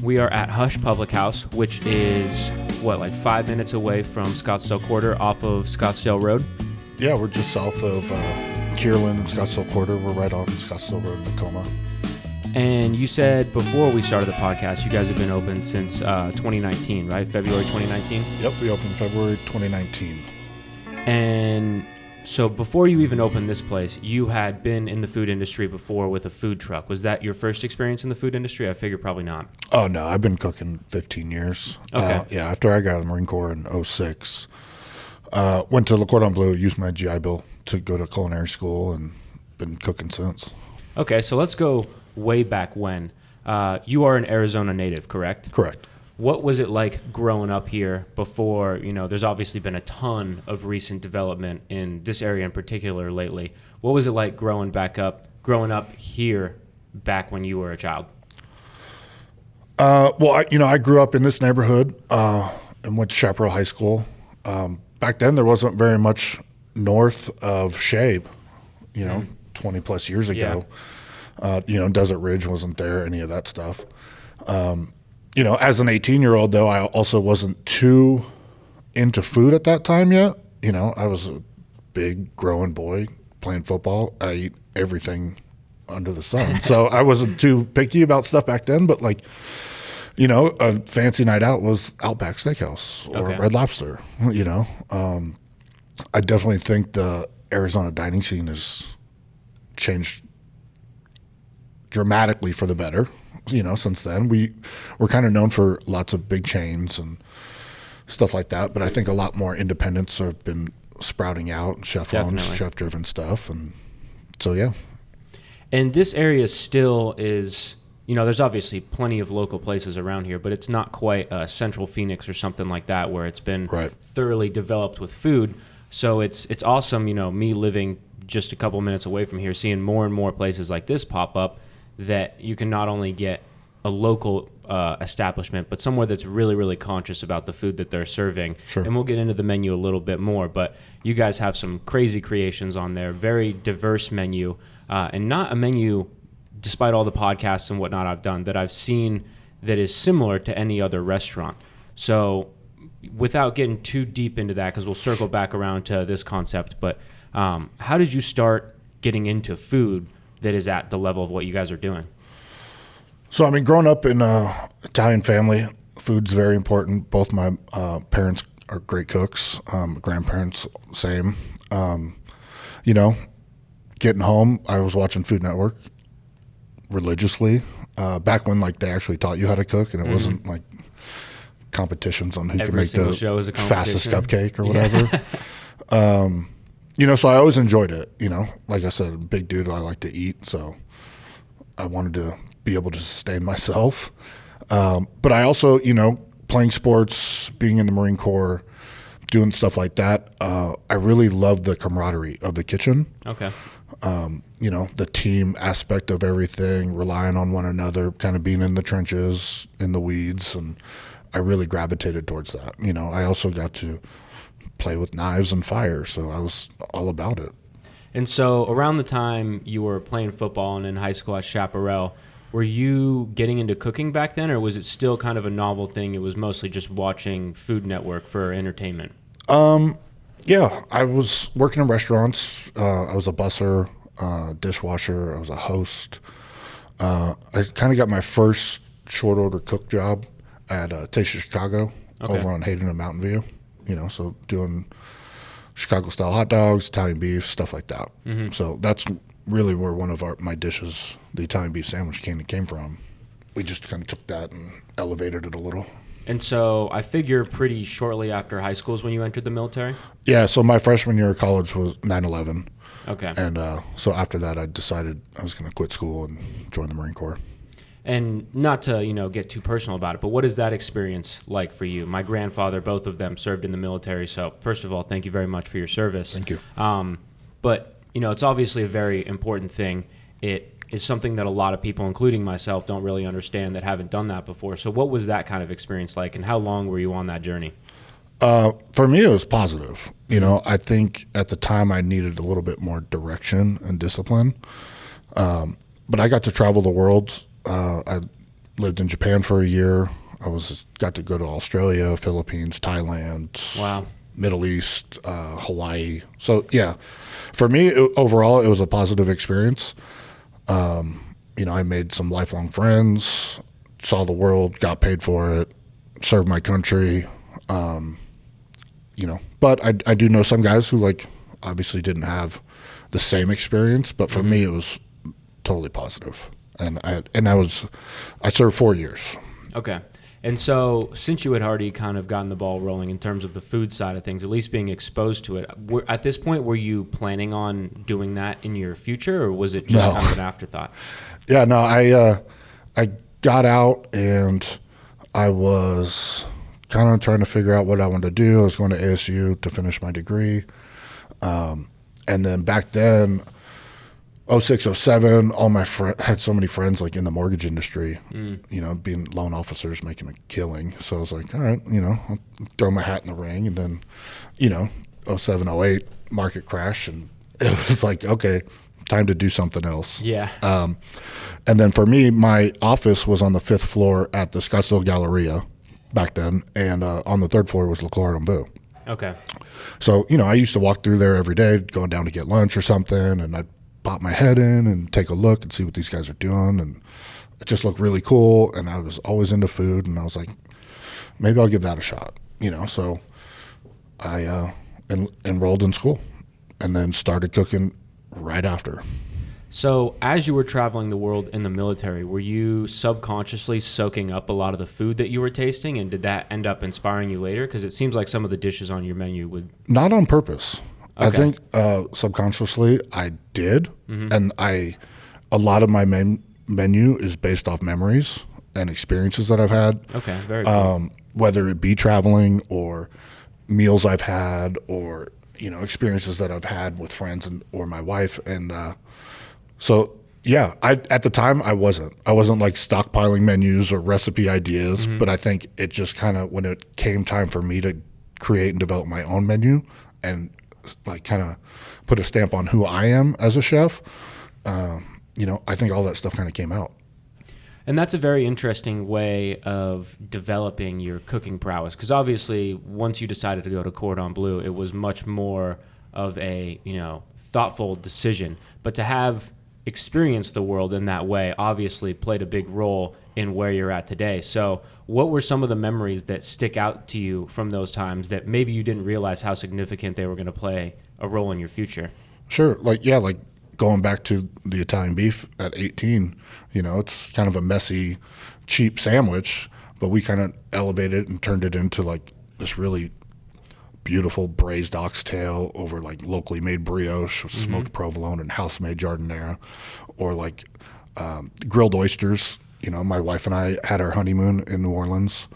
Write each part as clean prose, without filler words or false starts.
We are at Hush Public House, which is, like 5 minutes away from Scottsdale Quarter off of Scottsdale Road? Yeah, we're just south of Kierland and Scottsdale Quarter. We're right on Scottsdale Road in Tacoma. And you said before we started the podcast, you guys have been open since 2019, right? February 2019? Yep, we opened February 2019. And so before you even opened this place, you had been in the food industry before with a food truck. Was that your first experience in the food industry? I figure probably not. Oh, no, I've been cooking 15 years. Okay. After I got out of the Marine Corps in 2006, went to Le Cordon Bleu, used my GI Bill to go to Culinary School, and been cooking since. Okay, so let's go way back when. You are an Arizona native, correct? Correct. What was it like growing up here before, there's obviously been a ton of recent development in this area in particular lately. What was it like growing up here back when you were a child? I grew up in this neighborhood and went to Chaparral High School. Back then, there wasn't very much north of Shea, 20 plus years ago. Yeah. Desert Ridge wasn't there, any of that stuff. As an 18-year-old, though, I also wasn't too into food at that time yet. I was a big growing boy playing football. I eat everything under the sun. So I wasn't too picky about stuff back then. But, a fancy night out was Outback Steakhouse or Red Lobster, I definitely think the Arizona dining scene has changed dramatically for the better. Since then, we're kind of known for lots of big chains and stuff like that, but I think a lot more independents have been sprouting out, chef-owned, chef-driven stuff, and so, yeah. And this area still is, there's obviously plenty of local places around here, but it's not quite Central Phoenix or something like that where it's been thoroughly developed with food. So it's awesome, me living just a couple minutes away from here, seeing more and more places like this pop up, that you can not only get a local establishment, but somewhere that's really, really conscious about the food that they're serving. Sure. And we'll get into the menu a little bit more, but you guys have some crazy creations on there, very diverse menu, and not a menu, despite all the podcasts and whatnot I've done, that I've seen that is similar to any other restaurant. So without getting too deep into that, because we'll circle back around to this concept, but how did you start getting into food that is at the level of what you guys are doing? So, growing up in an Italian family, food's very important. Both my parents are great cooks. Grandparents, same. Getting home, I was watching Food Network religiously. Back when, they actually taught you how to cook, and it wasn't, competitions on who could make the fastest cupcake or whatever. So I always enjoyed it, like I said, a big dude, I like to eat. So I wanted to be able to sustain myself. But I also, playing sports, being in the Marine Corps, doing stuff like that. I really love the camaraderie of the kitchen. Okay. The team aspect of everything, relying on one another, kind of being in the trenches, in the weeds. And I really gravitated towards that. I also got to play with knives and fire, so I was all about it. And so around the time you were playing football and in high school at Chaparral, were you getting into cooking back then, or was it still kind of a novel thing? It was mostly just watching Food Network for entertainment? Yeah, I was working in restaurants. I was a busser, dishwasher. I was a host. I kind of got my first short order cook job at Taste of Chicago over on Hayden and Mountain View. So doing Chicago-style hot dogs, Italian beef, stuff like that. Mm-hmm. So that's really where one of my dishes, the Italian beef sandwich, came from. We just kind of took that and elevated it a little. And so I figure pretty shortly after high school is when you entered the military? Yeah, so my freshman year of college was 9/11. Okay. And so after that, I decided I was going to quit school and join the Marine Corps. And not to, get too personal about it, but what is that experience like for you? My grandfather, both of them served in the military. So first of all, thank you very much for your service. Thank you. But, it's obviously a very important thing. It is something that a lot of people, including myself, don't really understand, that haven't done that before. So what was that kind of experience like, and how long were you on that journey? For me, it was positive. I think at the time I needed a little bit more direction and discipline. But I got to travel the world. I lived in Japan for a year. Got to go to Australia, Philippines, Thailand, wow, Middle East, Hawaii. So yeah, for me overall, it was a positive experience. I made some lifelong friends, saw the world, got paid for it, served my country. But I do know some guys who obviously didn't have the same experience, but for me it was totally positive. And I served 4 years. Okay. And so since you had already kind of gotten the ball rolling in terms of the food side of things, at least being exposed to it, at this point, were you planning on doing that in your future, or was it just kind of an afterthought? Yeah, no, I got out and I was kind of trying to figure out what I wanted to do. I was going to ASU to finish my degree. And then back then, 06, 07, had so many friends in the mortgage industry, being loan officers, making a killing. So I was like, all right, I'll throw my hat in the ring. And then, 07, 08, market crash. And it was like, okay, time to do something else. Yeah. And then for me, my office was on the 5th floor at the Scottsdale Galleria back then. And on the 3rd floor was Le Cordon Bleu. Okay. So, I used to walk through there every day, going down to get lunch or something. And I'd pop my head in and take a look and see what these guys are doing, and it just looked really cool. And I was always into food, and I was like, maybe I'll give that a shot, So I enrolled in school, and then started cooking right after. So as you were traveling the world in the military, were you subconsciously soaking up a lot of the food that you were tasting, and did that end up inspiring you later? Because it seems like some of the dishes on your menu would... Not on purpose. Okay. I think subconsciously I did, and a lot of my menu is based off memories and experiences that I've had. Okay, very cool. Whether it be traveling or meals I've had, or experiences that I've had with friends or my wife, and so yeah. At the time I wasn't stockpiling menus or recipe ideas, but I think it just kind of, when it came time for me to create and develop my own menu and kind of put a stamp on who I am as a chef, I think all that stuff kind of came out. And that's a very interesting way of developing your cooking prowess, because obviously once you decided to go to Cordon Bleu, it was much more of a, thoughtful decision. But to have experienced the world in that way obviously played a big role in where you're at today. So what were some of the memories that stick out to you from those times that maybe you didn't realize how significant they were going to play a role in your future? Sure. Going back to the Italian beef at 18, it's kind of a messy, cheap sandwich, but we kind of elevated it and turned it into this really beautiful braised oxtail over locally made brioche with smoked provolone and house-made jardinera, or grilled oysters. My wife and I had our honeymoon in New Orleans,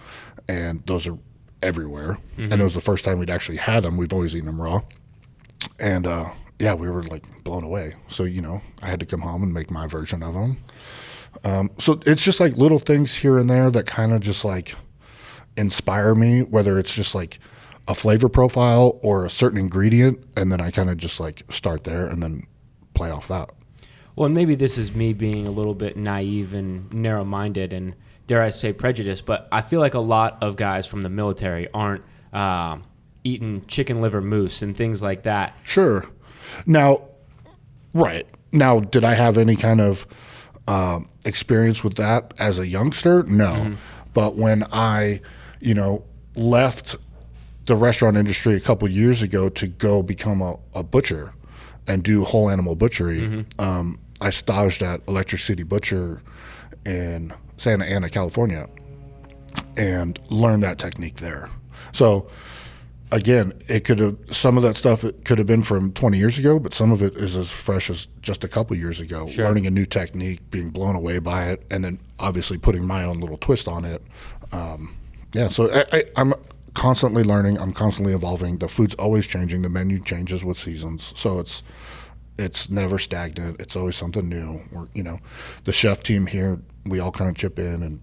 and those are everywhere. And it was the first time we'd actually had them. We've always eaten them raw. And, we were blown away. So, I had to come home and make my version of them. So it's just little things here and there that kind of just inspire me, whether it's just a flavor profile or a certain ingredient. And then I kind of just start there and then play off that. Well, and maybe this is me being a little bit naive and narrow-minded and, dare I say, prejudiced, but I feel like a lot of guys from the military aren't eating chicken liver mousse and things like that. Sure. Now, right. Now, did I have any kind of experience with that as a youngster? No. But when I, left the restaurant industry a couple years ago to go become a butcher and do whole animal butchery, I staged at Electric City Butcher in Santa Ana, California, and learned that technique there. So again, some of that stuff it could have been from 20 years ago, but some of it is as fresh as just a couple years ago. Sure. Learning a new technique, being blown away by it, and then obviously putting my own little twist on it. So I'm constantly learning. I'm constantly evolving. The food's always changing. The menu changes with seasons. So it's never stagnant. It's always something new. The chef team here, we all kind of chip in and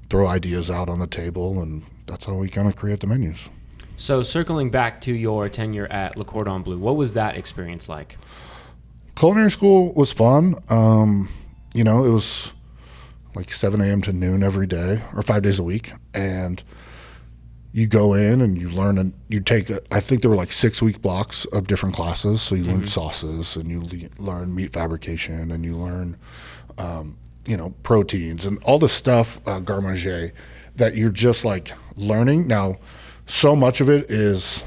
throw ideas out on the table, and that's how we kind of create the menus. So circling back to your tenure at Le Cordon Bleu, what was that experience like? Culinary School was fun. It was like 7 a.m. to noon every day or 5 days a week. And you go in and you learn, and you take, I think there were like 6-week blocks of different classes. So you learn sauces, and you learn meat fabrication, and you learn, proteins and all the stuff, garde manger, that you're just like learning. Now, so much of it is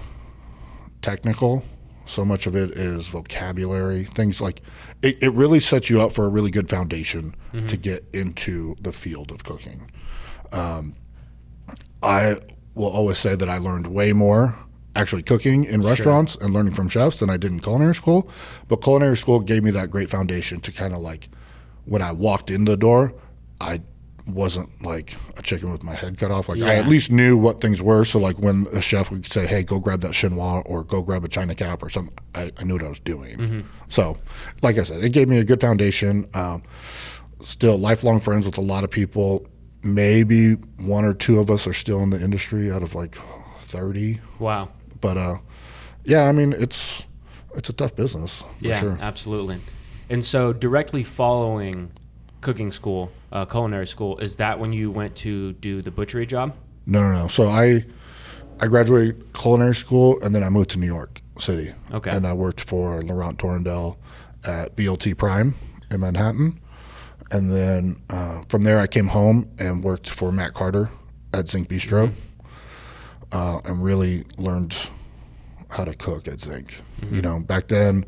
technical. So much of it is vocabulary, things like it really sets you up for a really good foundation to get into the field of cooking. I will always say that I learned way more actually cooking in restaurants and learning from chefs than I did in culinary school. But culinary school gave me that great foundation to kind of like, when I walked in the door, I wasn't like a chicken with my head cut off. Like I at least knew what things were. So like when a chef would say, hey, go grab that chinois or go grab a China cap or something, I knew what I was doing. So like I said, it gave me a good foundation. Still lifelong friends with a lot of people. Maybe 1 or 2 of us are still in the industry out of like 30. Wow. But yeah, I mean, it's a tough business for sure. Yeah, absolutely. And so directly following cooking school, culinary school, is that when you went to do the butchery job? No. So I graduated culinary school, and then I moved to New York City. Okay. And I worked for Laurent Torrendale at BLT Prime in Manhattan. And then from there, I came home and worked for Matt Carter at Zinc Bistro, and really learned how to cook at Zinc. You know, back then,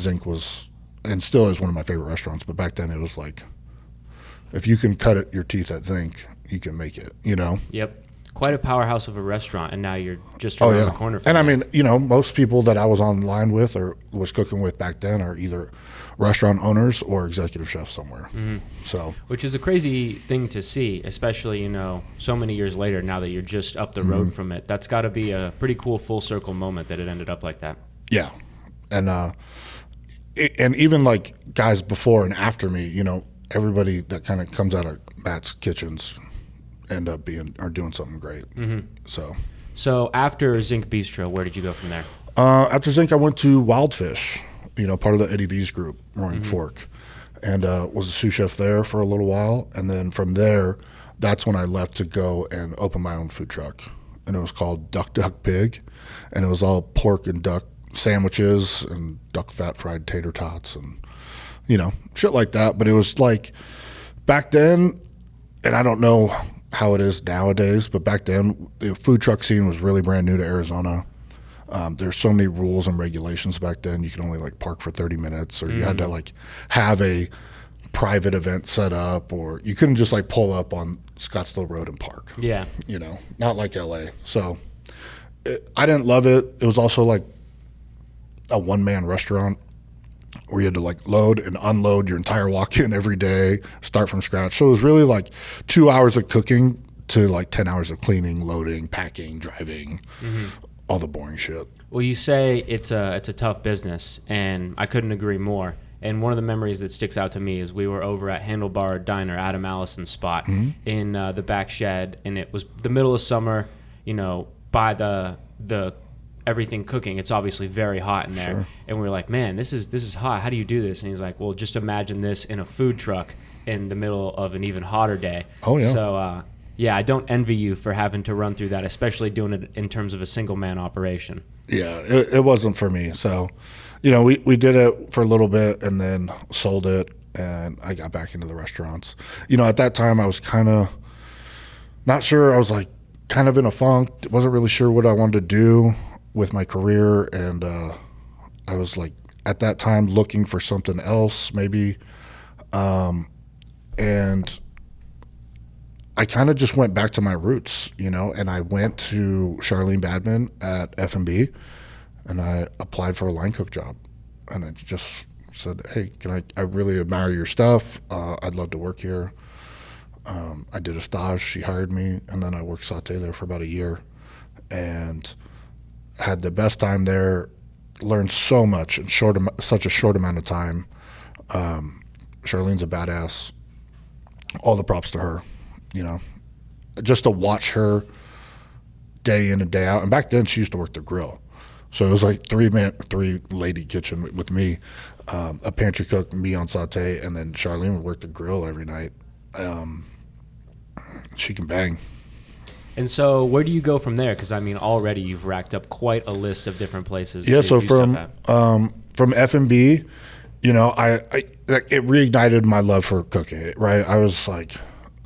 Zinc was, and still is, one of my favorite restaurants. But back then, it was like, if you can cut your teeth at Zinc, you can make it. You know. Yep. Quite a powerhouse of a restaurant, and now you're just around the corner from And that. I mean, you know, most people that I was online with or was cooking with back then are either restaurant owners or executive chefs somewhere. So, which is a crazy thing to see, especially, you know, so many years later, now that you're just up the road from it. That's got to be a pretty cool full circle moment that it ended up like that. Yeah. And and even like guys before and after me, you know, everybody that kind of comes out of Matt's kitchens end up doing something great. So after Zinc Bistro, where did you go from there? After Zinc, I went to Wildfish, you know, part of the Eddie V's group, Roaring Fork, and was a sous chef there for a little while. And then from there, that's when I left to go and open my own food truck. And it was called Duck Duck Pig, and it was all pork and duck sandwiches and duck fat fried tater tots and, you know, shit like that. But it was like, back then, and I don't know how it is nowadays, but back then the food truck scene was really brand new to Arizona. There's so many rules and regulations back then. You could only like park for 30 minutes, or you had to like have a private event set up, or you couldn't just like pull up on Scottsdale Road and park. Yeah. You know, not like LA. So I didn't love it. It was also like a one-man restaurant where you had to like load and unload your entire walk-in every day, start from scratch. So it was really like 2 hours of cooking to like 10 hours of cleaning, loading, packing, driving, all the boring shit. Well, you say it's a tough business, and I couldn't agree more. And one of the memories that sticks out to me is we were over at Handlebar Diner, Adam Allison's spot, in the back shed, and it was the middle of summer, you know, by the everything cooking. It's obviously very hot in there. Sure. And we were like, man, this is hot. How do you do this? And he's like, well, just imagine this in a food truck in the middle of an even hotter day. Oh, yeah. So, yeah, I don't envy you for having to run through that, especially doing it in terms of a single-man operation. Yeah, it wasn't for me. So, you know, we did it for a little bit and then sold it, and I got back into the restaurants. You know, at that time, I was kind of not sure. I was like kind of in a funk. Wasn't really sure what I wanted to do with my career, and I was like at that time looking for something else maybe, and I kind of just went back to my roots, you know, and I went to Charlene Badman at F&B, and I applied for a line cook job, and I just said, hey, I really admire your stuff, I'd love to work here. I did a stage, she hired me, and then I worked sauté there for about a year, and had the best time there, learned so much in such a short amount of time. Charlene's a badass. All the props to her, you know. Just to watch her day in and day out. And back then she used to work the grill. So it was like three lady kitchen with me, a pantry cook, me on sauté, and then Charlene would work the grill every night. She can bang. And so where do you go from there? Because, I mean, already you've racked up quite a list of different places. Yeah, to so do stuff at. From F&B, you know, it reignited my love for cooking, right? I was like,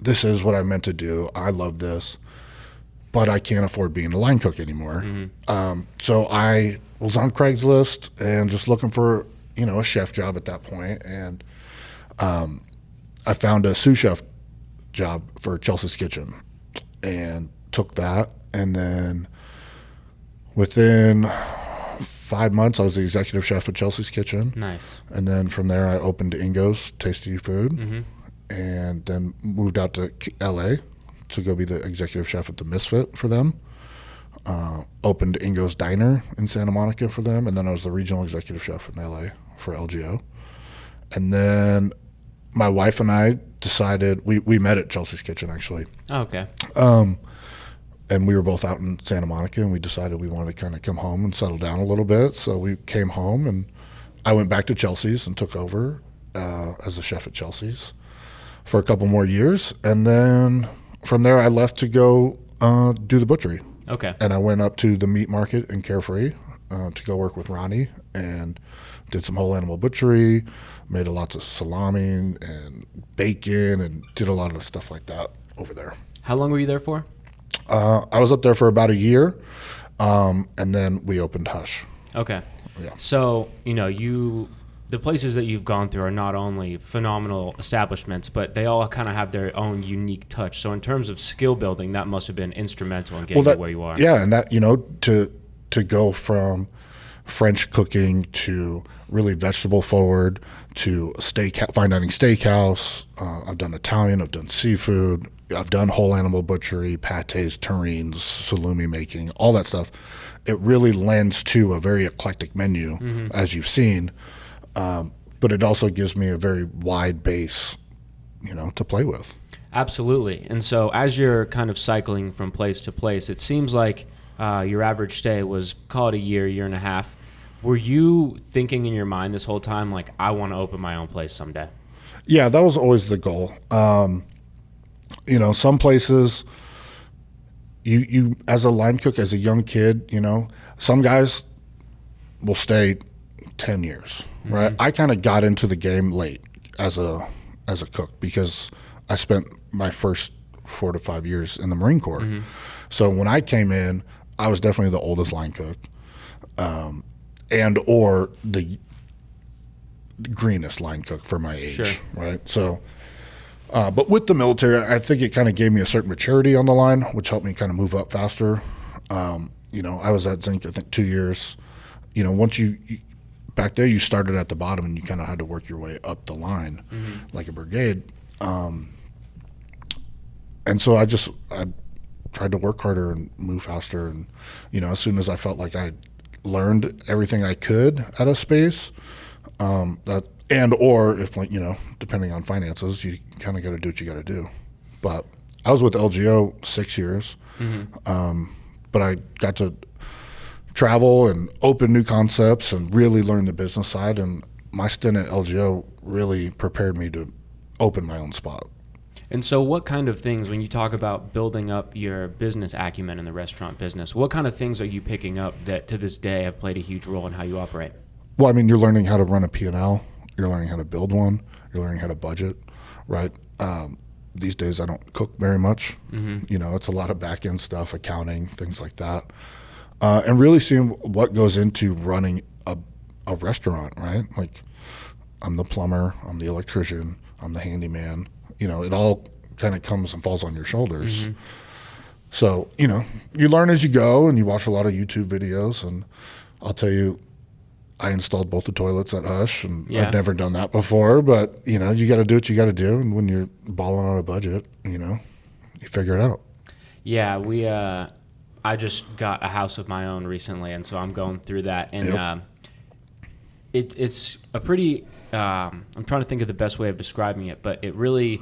this is what I meant to do. I love this, but I can't afford being a line cook anymore. So I was on Craigslist and just looking for, you know, a chef job at that point. And I found a sous chef job for Chelsea's Kitchen and took that. And then within 5 months, I was the executive chef at Chelsea's Kitchen. Nice. And then from there, I opened Ingo's Tasty Food, and then moved out to LA to go be the executive chef at the Misfit for them. Opened Ingo's Diner in Santa Monica for them, and then I was the regional executive chef in LA for LGO. And then my wife and I decided, we met at Chelsea's Kitchen actually. Oh, okay. And we were both out in Santa Monica, and we decided we wanted to kind of come home and settle down a little bit. So we came home, and I went back to Chelsea's and took over as a chef at Chelsea's for a couple more years. And then from there, I left to go do the butchery. Okay. And I went up to the meat market in Carefree to go work with Ronnie and did some whole animal butchery, made a lot of salami and bacon, and did a lot of stuff like that over there. How long were you there for? I was up there for about a year, and then we opened Hush. Okay. Yeah. So, you know, the places that you've gone through are not only phenomenal establishments, but they all kind of have their own unique touch. So in terms of skill building, that must have been instrumental in getting you where you are. Yeah, and that, you know, to go from French cooking to really vegetable forward to fine dining steakhouse. I've done Italian, I've done seafood, I've done whole animal butchery, pates, terrines, salumi making, all that stuff. It really lends to a very eclectic menu, as you've seen, but it also gives me a very wide base, you know, to play with. Absolutely. And so as you're kind of cycling from place to place, it seems like your average stay was, call it a year and a half. Were you thinking in your mind this whole time, like, I want to open my own place someday? Yeah, that was always the goal. You know, some places, you as a line cook, as a young kid, you know, some guys will stay 10 years, right? I kind of got into the game late as a cook because I spent my first 4 to 5 years in the Marine Corps. So when I came in, I was definitely the oldest line cook, and or the greenest line cook for my age, right? So, but with the military, I think it kind of gave me a certain maturity on the line, which helped me kind of move up faster. You know, I was at Zinc, I think 2 years. You know, once you back there, you started at the bottom and you kind of had to work your way up the line like a brigade. And so I tried to work harder and move faster. And, you know, as soon as I felt like I learned everything I could at a space, or if, like, you know, depending on finances, you kind of got to do what you got to do. But I was with LGO 6 years, but I got to travel and open new concepts and really learn the business side. And my stint at LGO really prepared me to open my own spot. And so what kind of things, when you talk about building up your business acumen in the restaurant business, what kind of things are you picking up that to this day have played a huge role in how you operate? Well, I mean, you're learning how to run a P&L. You're learning how to build one. You're learning how to budget, right? These days I don't cook very much. You know, it's a lot of back-end stuff, accounting, things like that. And really seeing what goes into running a restaurant, right? Like, I'm the plumber, I'm the electrician, I'm the handyman. You know, it all kind of comes and falls on your shoulders. So, you know, you learn as you go, and you watch a lot of YouTube videos. And I'll tell you, I installed both the toilets at Hush, and I've never done that before. But, you know, you got to do what you got to do. And when you're balling on a budget, you know, you figure it out. Yeah, I just got a house of my own recently, and so I'm going through that. And it's a pretty I'm trying to think of the best way of describing it, but it really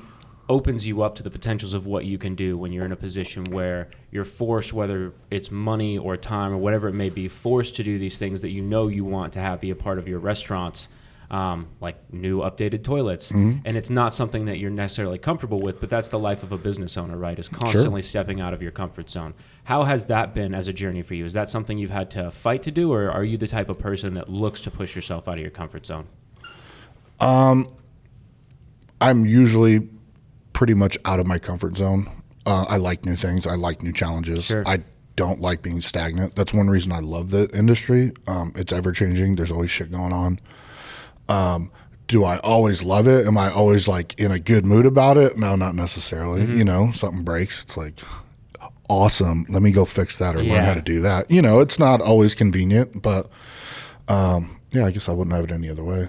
opens you up to the potentials of what you can do when you're in a position where you're forced, whether it's money or time or whatever it may be, forced to do these things that you know you want to have be a part of your restaurants. like new updated toilets. And it's not something that you're necessarily comfortable with, but that's the life of a business owner, right? Is constantly stepping out of your comfort zone. How has that been as a journey for you? Is that something you've had to fight to do, or are you the type of person that looks to push yourself out of your comfort zone? I'm usually pretty much out of my comfort zone. I like new things. I like new challenges. Sure. I don't like being stagnant. That's one reason I love the industry. It's ever changing. There's always shit going on. Do I always love it? Am I always like in a good mood about it? No, not necessarily. You know, something breaks. It's like, awesome. Let me go fix that or learn how to do that. You know, it's not always convenient, but yeah, I guess I wouldn't have it any other way.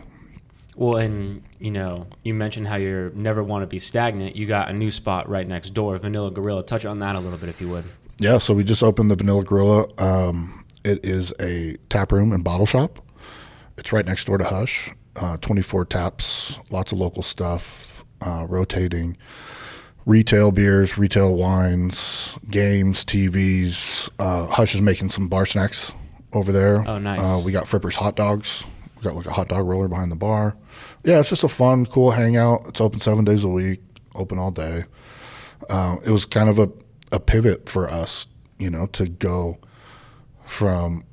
Well, and, you know, you mentioned how you never want to be stagnant. You got a new spot right next door, Vanilla Gorrila. Touch on that a little bit if you would. Yeah, so we just opened the Vanilla Gorrila. It is a tap room and bottle shop. It's right next door to Hush. 24 taps, lots of local stuff, rotating. Retail beers, retail wines, games, TVs. Hush is making some bar snacks over there. Oh, nice. We got Frippers hot dogs. We got like a hot dog roller behind the bar. Yeah, it's just a fun, cool hangout. It's open 7 days a week, open all day. It was kind of a pivot for us, you know, to go from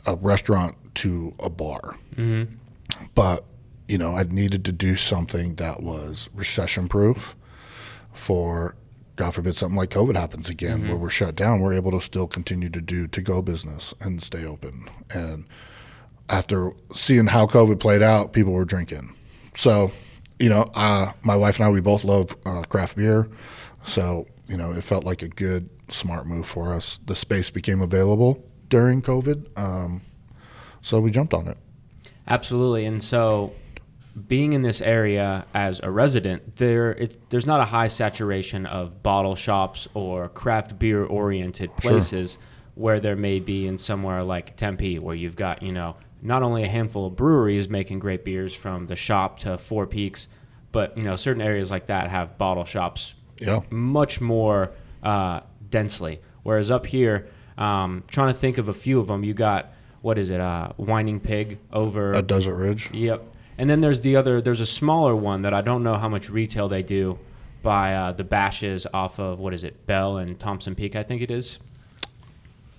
a restaurant to a bar. But, you know, I needed to do something that was recession proof for, God forbid, something like COVID happens again, where we're shut down. We're able to still continue to do to-go business and stay open. And after seeing how COVID played out, people were drinking. So, you know, my wife and I, we both love craft beer. So, you know, it felt like a good, smart move for us. The space became available during COVID, so we jumped on it. Absolutely. And so being in this area as a resident, there's not a high saturation of bottle shops or craft beer oriented places where there may be in somewhere like Tempe, where you've got, you know, not only a handful of breweries making great beers from the shop to Four Peaks, but, you know, certain areas like that have bottle shops much more densely. Whereas up here, trying to think of a few of them, you got, what is it, Whining Pig over at Desert Ridge. Yep. And then there's there's a smaller one that I don't know how much retail they do by the Bashes off of, what is it, Bell and Thompson Peak, I think it is.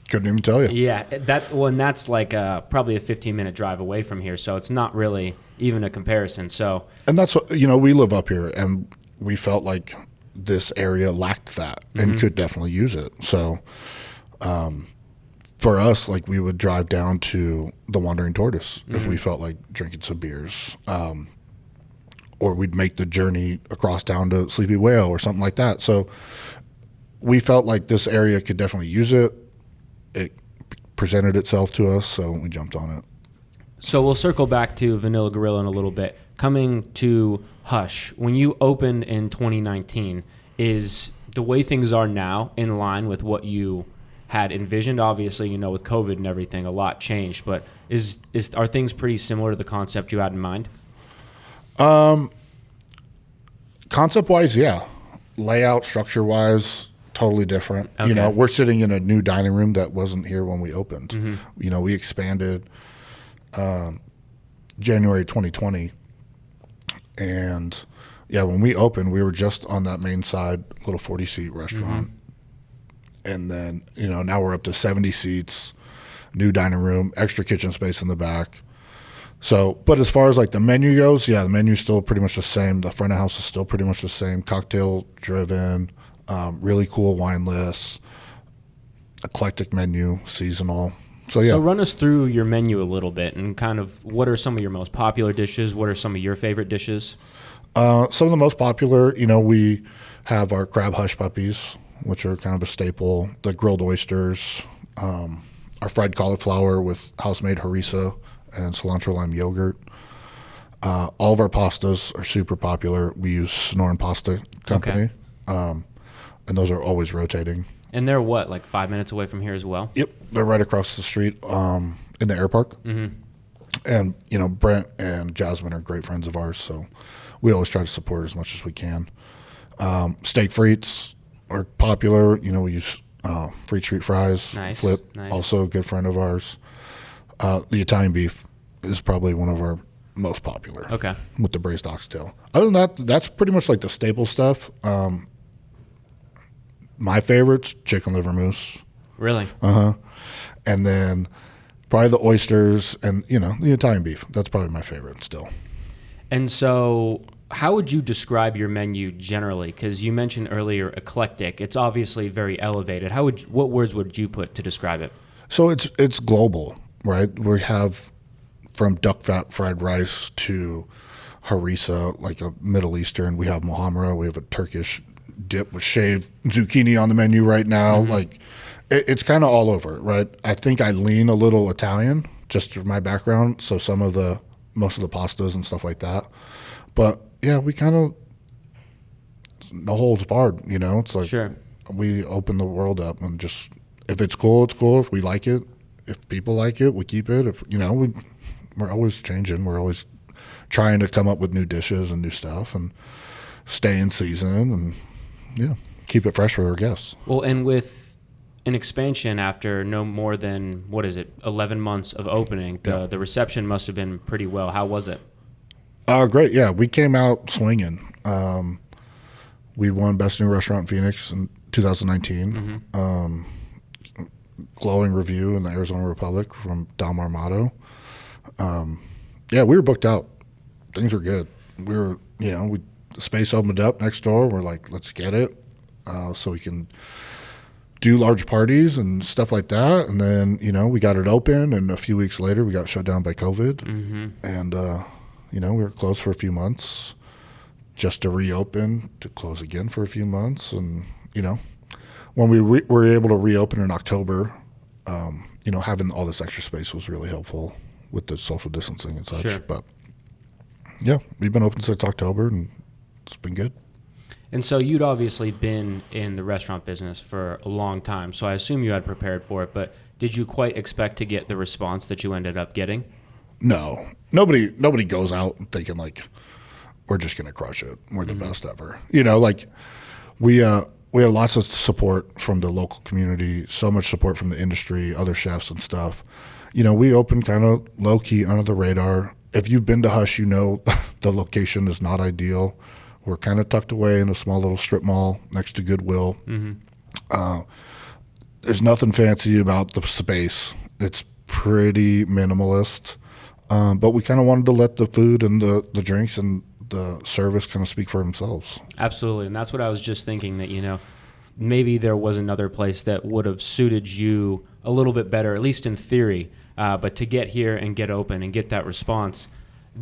Couldn't even tell you. Yeah, that's like probably a 15-minute drive away from here, so it's not really even a comparison. So, and that's what, you know, we live up here, and we felt like this area lacked that and could definitely use it. So, for us, like, we would drive down to the Wandering Tortoise if we felt like drinking some beers, or we'd make the journey across town to Sleepy Whale or something like that. So, we felt like this area could definitely use it. It presented itself to us, so we jumped on it. So we'll circle back to Vanilla Gorrila in a little bit. Coming to Hush, when you opened in 2019, is the way things are now in line with what you had envisioned? Obviously, you know, with COVID and everything, a lot changed, but are things pretty similar to the concept you had in mind? Concept-wise, yeah. Layout, structure-wise, totally different. Okay. You know, we're sitting in a new dining room that wasn't here when we opened. You know, we expanded January 2020, and yeah, when we opened, we were just on that main side, little 40-seat restaurant, and then, you know, now we're up to 70 seats, new dining room, extra kitchen space in the back. So, but as far as like the menu goes, yeah, the menu's still pretty much the same. The front of house is still pretty much the same. Cocktail driven. Really cool wine lists, eclectic menu, seasonal. So yeah. So run us through your menu a little bit and kind of what are some of your most popular dishes? What are some of your favorite dishes? Some of the most popular, you know, we have our crab hush puppies, which are kind of a staple. The grilled oysters, our fried cauliflower with house-made harissa and cilantro lime yogurt. All of our pastas are super popular. We use Sonoran Pasta Company. Okay. And those are always rotating. And they're what, like 5 minutes away from here as well? Yep. They're right across the street in the air park. And, you know, Brent and Jasmine are great friends of ours, so we always try to support as much as we can. Steak frites are popular. You know, we use Free Street Fries. Nice. Flip, also a good friend of ours. The Italian beef is probably one of our most popular. Okay. With the braised oxtail. Other than that, that's pretty much like the staple stuff. My favorites, chicken liver mousse. Really? And then probably the oysters and, the Italian beef. That's probably my favorite still. And so how would you describe your menu generally? Because you mentioned earlier eclectic. It's obviously very elevated. What words would you put to describe it? So it's global, right? We have from duck fat fried rice to harissa, like a Middle Eastern. We have muhammara. We have a Turkish dip with shaved zucchini on the menu right now. Like it's kind of all over, right? I think I lean a little Italian just from my background. So most of the pastas and stuff like that. But yeah, we kind of the holds barred, It's like Sure. we open the world up and just if it's cool, it's cool. If we like it, if people like it, we keep it. If we're always changing. We're always trying to come up with new dishes and new stuff and stay in season and keep it fresh for our guests. Well, and with an expansion after no more than 11 months of opening, the reception must have been pretty well. How was it? Great. Yeah, we came out swinging. We won Best New Restaurant in Phoenix in 2019. Glowing review in the Arizona Republic from Dom Ruggiero. We were booked out. Things were good. We were, the space opened up next door. We're like, let's get it so we can do large parties and stuff like that. And then, we got it open, and a few weeks later, we got shut down by COVID. And, we were closed for a few months just to reopen, to close again for a few months. And, when we were able to reopen in October, having all this extra space was really helpful with the social distancing and such. Sure. But, yeah, we've been open since October, and it's been good. And so you'd obviously been in the restaurant business for a long time, so I assume you had prepared for it, but did you quite expect to get the response that you ended up getting? No. Nobody goes out thinking, like, we're just going to crush it. We're the best ever. We have lots of support from the local community, so much support from the industry, other chefs and stuff. We open kind of low-key, under the radar. If you've been to Hush, the location is not ideal. We're kind of tucked away in a small little strip mall next to Goodwill. There's nothing fancy about the space. It's pretty minimalist. But we kind of wanted to let the food and the drinks and the service kind of speak for themselves. Absolutely. And that's what I was just thinking, that, maybe there was another place that would have suited you a little bit better, at least in theory. But to get here and get open and get that response,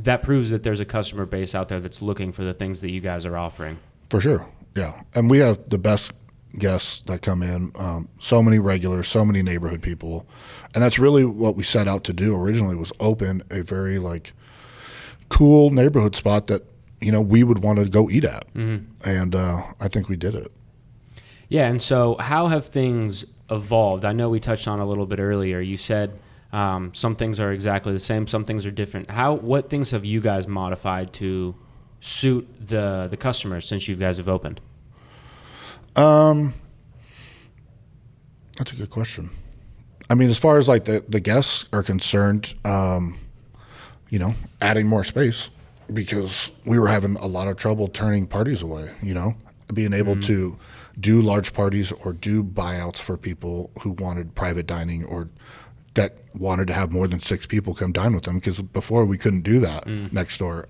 that proves that there's a customer base out there that's looking for the things that you guys are offering. For sure. Yeah. And we have the best guests that come in, so many regulars, so many neighborhood people. And that's really what we set out to do originally, was open a very cool neighborhood spot that, we would want to go eat at. And I think we did it. Yeah. And so how have things evolved? I know we touched on a little bit earlier. You said some things are exactly the same, some things are different. What things have you guys modified to suit the customers since you guys have opened? That's a good question. I mean, as far as the guests are concerned, adding more space, because we were having a lot of trouble turning parties away, being able to do large parties or do buyouts for people who wanted private dining or that wanted to have more than 6 people come dine with them, because before we couldn't do that next door.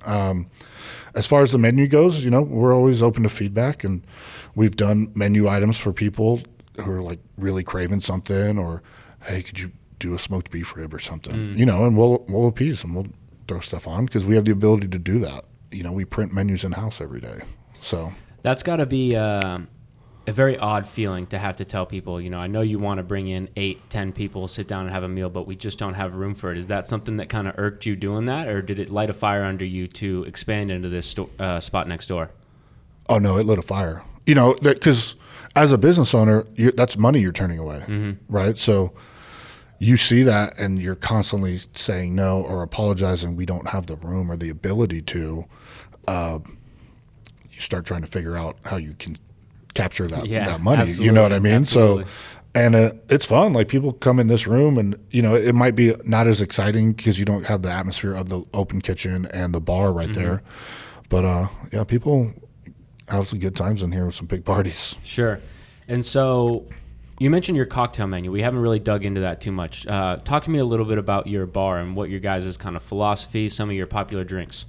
As far as the menu goes, we're always open to feedback, and we've done menu items for people who are really craving something, or, hey, could you do a smoked beef rib or something, and we'll appease them. We'll throw stuff on because we have the ability to do that. We print menus in-house every day. So that's got to be a very odd feeling to have to tell people, I know you want to bring in 8-10 people, sit down and have a meal, but we just don't have room for it. Is that something that kind of irked you doing that, or did it light a fire under you to expand into this spot next door? Oh, no, it lit a fire. Because as a business owner, that's money you're turning away, right? So you see that and you're constantly saying no or apologizing. We don't have the room or the ability to. You start trying to figure out how you can capture that money. Absolutely. You know what I mean? Absolutely. So And it's fun. Like people come in this room and, it might be not as exciting because you don't have the atmosphere of the open kitchen and the bar right there. But yeah, people have some good times in here with some big parties. Sure. And so you mentioned your cocktail menu. We haven't really dug into that too much. Talk to me a little bit about your bar and what your guys' kind of philosophy, some of your popular drinks.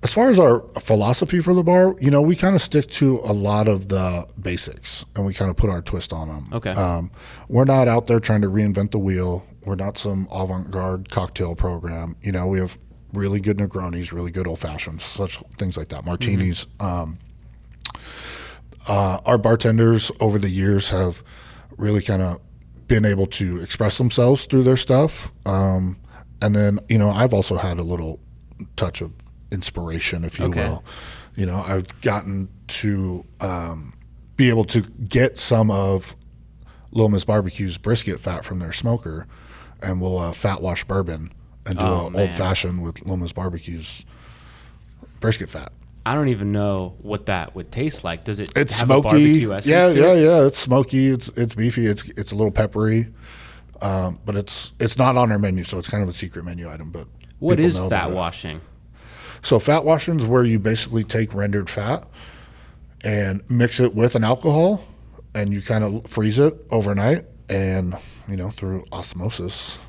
As far as our philosophy for the bar, we kind of stick to a lot of the basics and we kind of put our twist on them. Okay. We're not out there trying to reinvent the wheel. We're not some avant-garde cocktail program. We have really good Negronis, really good old fashions, such things like that, martinis. Our bartenders over the years have really kind of been able to express themselves through their stuff. And then, I've also had a little touch of inspiration, if you will. I've gotten to be able to get some of Little Miss Barbecue's brisket fat from their smoker, and we'll fat wash bourbon and do an old fashioned with Little Miss Barbecue's brisket fat. I don't even know what that would taste like. Does it it's have smoky. A barbecue essence to it? Yeah. It's smoky. It's beefy. It's a little peppery, but it's not on our menu, so it's kind of a secret menu item. But what is fat washing? So fat washing is where you basically take rendered fat and mix it with an alcohol, and you kind of freeze it overnight, and through osmosis,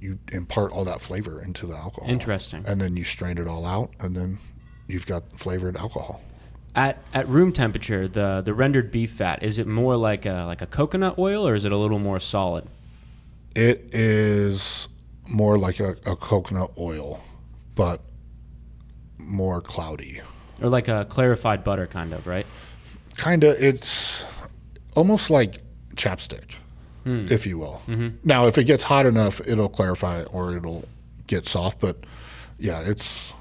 you impart all that flavor into the alcohol. Interesting. And then you strain it all out, and then you've got flavored alcohol. At room temperature, the rendered beef fat, is it more like a coconut oil, or is it a little more solid? It is more like a coconut oil, but more cloudy. Or like a clarified butter kind of, right? Kind of. It's almost like chapstick, if you will. Now, if it gets hot enough, it'll clarify or it'll get soft. But yeah, it's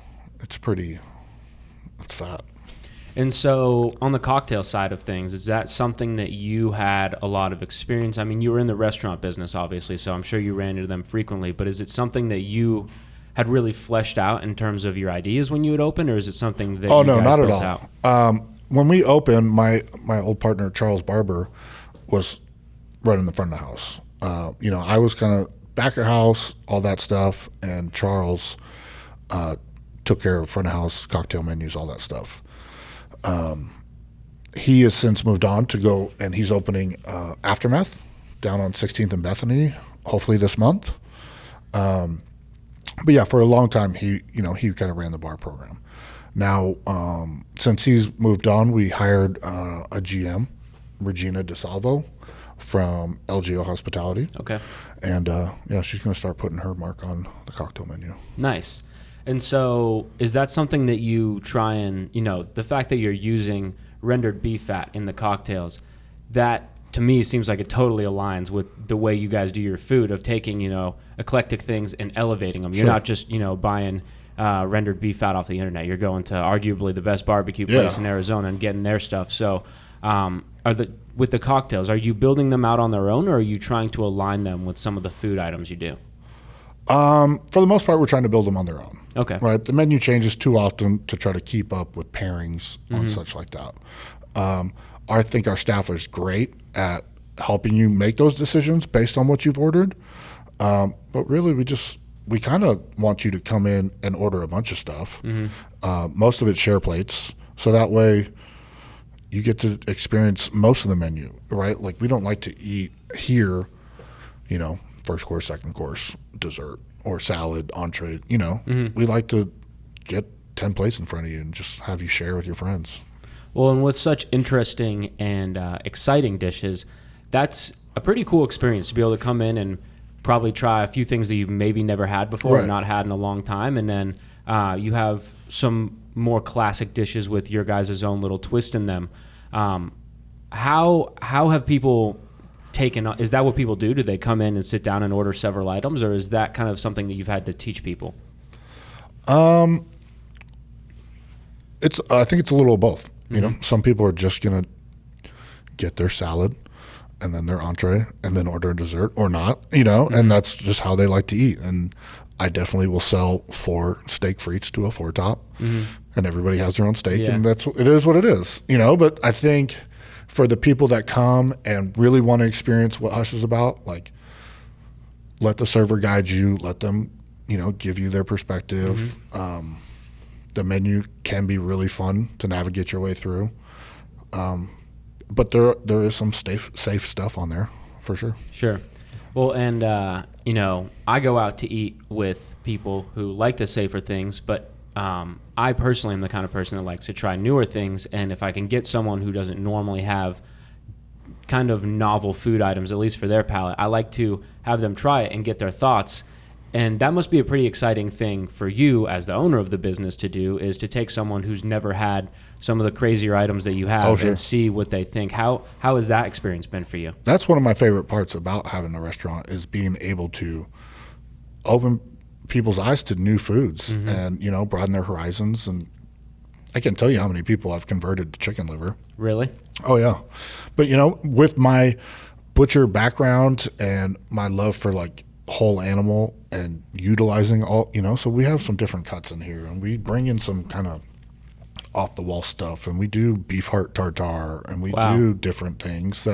fat. And so on the cocktail side of things, is that something that you had a lot of experience? I mean, you were in the restaurant business, obviously, so I'm sure you ran into them frequently. But is it something that you had really fleshed out in terms of your ideas when you would open, or is it something that you guys not built at all? Out? When we opened, my old partner Charles Barber was running the front of the house. I was kind of back of house, all that stuff, and Charles took care of front of house, cocktail menus, all that stuff. He has since moved on to go, and he's opening Aftermath down on 16th and Bethany, hopefully this month. But yeah, for a long time, he kind of ran the bar program. Now, since he's moved on, we hired a GM, Regina DeSalvo, from LGO Hospitality. Okay. And she's going to start putting her mark on the cocktail menu. Nice. And so is that something that you try and, the fact that you're using rendered beef fat in the cocktails, that to me seems like it totally aligns with the way you guys do your food, of taking, eclectic things and elevating them. You're not just, buying rendered beef fat off the internet. You're going to arguably the best barbecue place in Arizona and getting their stuff. So with the cocktails, are you building them out on their own, or are you trying to align them with some of the food items you do? For the most part, we're trying to build them on their own. Okay. Right. The menu changes too often to try to keep up with pairings on such like that. I think our staff is great at helping you make those decisions based on what you've ordered. But really, we kind of want you to come in and order a bunch of stuff. Most of it's share plates, so that way you get to experience most of the menu, right? Like, we don't like to eat here, first course, second course, dessert, or salad, entree. We like to get 10 plates in front of you and just have you share with your friends. Well, and with such interesting and exciting dishes, that's a pretty cool experience to be able to come in and probably try a few things that you've maybe never had before, or not had in a long time, and then you have some more classic dishes with your guys' own little twist in them. How have people taken? Is that what people do? Do they come in and sit down and order several items, or is that kind of something that you've had to teach people? I think it's a little of both. Some people are just gonna get their salad and then their entree and then order a dessert, or not, and that's just how they like to eat. And I definitely will sell 4 steak frites to a 4-top, and everybody has their own steak, and it is what it is, But I think for the people that come and really want to experience what Hush is about, like, let the server guide you, let them, give you their perspective. The menu can be really fun to navigate your way through. But there is some safe stuff on there for sure. Sure. Well, and, I go out to eat with people who like the safer things, but I personally am the kind of person that likes to try newer things. And if I can get someone who doesn't normally have kind of novel food items, at least for their palate, I like to have them try it and get their thoughts. And that must be a pretty exciting thing for you as the owner of the business to do, is to take someone who's never had some of the crazier items that you have and see what they think. How has that experience been for you? That's one of my favorite parts about having a restaurant, is being able to open people's eyes to new foods and, broaden their horizons. And I can't tell you how many people I've converted to chicken liver. Really? Oh, yeah. But, with my butcher background and my love for, like, whole animal and utilizing all, so we have some different cuts in here, and we bring in some kind of off the wall stuff, and we do beef heart tartare, and we do different things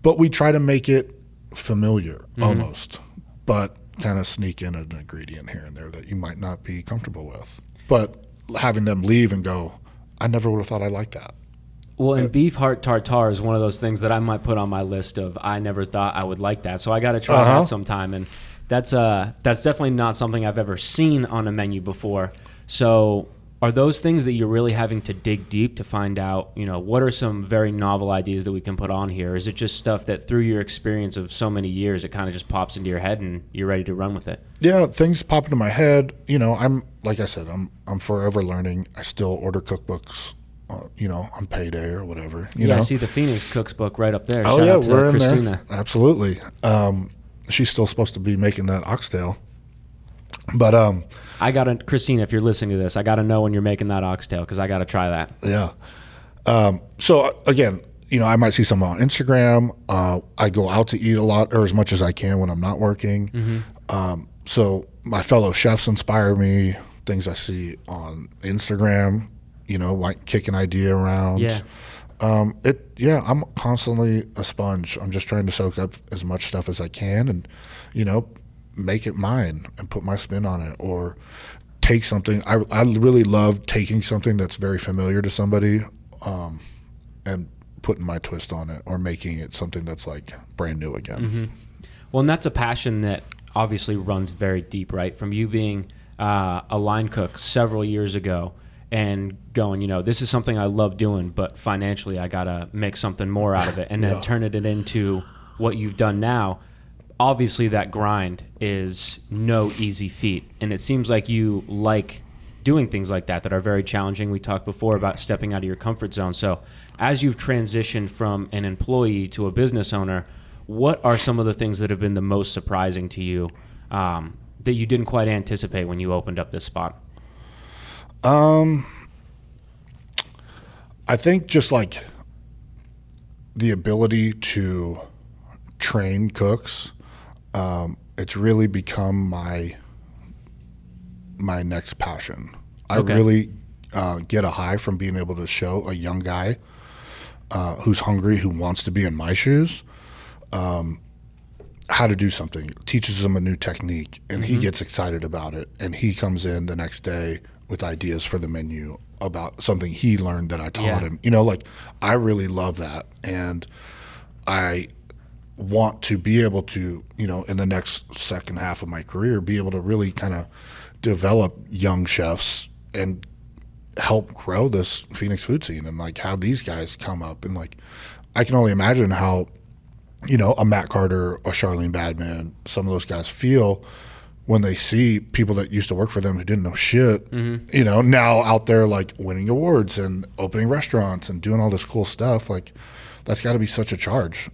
but we try to make it familiar almost, but kind of sneak in an ingredient here and there that you might not be comfortable with. But having them leave and go, I never would have thought I liked that. Well, and beef heart tartare is one of those things that I might put on my list of I never thought I would like that. So I got to try that sometime. And that's definitely not something I've ever seen on a menu before. So are those things that you're really having to dig deep to find out, what are some very novel ideas that we can put on here? Or is it just stuff that through your experience of so many years, it kind of just pops into your head and you're ready to run with it? Yeah, things pop into my head. I'm, like I said, I'm forever learning. I still order cookbooks, on payday or whatever. I see the Phoenix Cooks book right up there. Oh, Shout out to we're Christina. in there. Absolutely. She's still supposed to be making that oxtail. But I got to, Christina, if you're listening to this, I got to know when you're making that oxtail, because I got to try that. Yeah. So again, I might see someone on Instagram. I go out to eat a lot, or as much as I can when I'm not working. So my fellow chefs inspire me. Things I see on Instagram, like kick an idea around. Yeah. I'm constantly a sponge. I'm just trying to soak up as much stuff as I can and, make it mine and put my spin on it, or take something. I really love taking something that's very familiar to somebody and putting my twist on it, or making it something that's like brand new again. Well, and that's a passion that obviously runs very deep, right? From you being a line cook several years ago and going, this is something I love doing, but financially I got to make something more out of it, and then turn it into what you've done now. Obviously that grind is no easy feat, and it seems like you like doing things like that are very challenging. We talked before about stepping out of your comfort zone. So as you've transitioned from an employee to a business owner, what are some of the things that have been the most surprising to you that you didn't quite anticipate when you opened up this spot? I think just like the ability to train cooks, it's really become my next passion. I really get a high from being able to show a young guy who's hungry, who wants to be in my shoes, how to do something. It teaches him a new technique, and he gets excited about it, and he comes in the next day with ideas for the menu about something he learned that I taught him. I really love that, and I want to be able to, in the next second half of my career, be able to really kind of develop young chefs and help grow this Phoenix food scene, and like have these guys come up. And like, I can only imagine how, a Matt Carter, a Charlene Badman, some of those guys feel when they see people that used to work for them who didn't know shit, now out there like winning awards and opening restaurants and doing all this cool stuff. Like, that's got to be such a charge.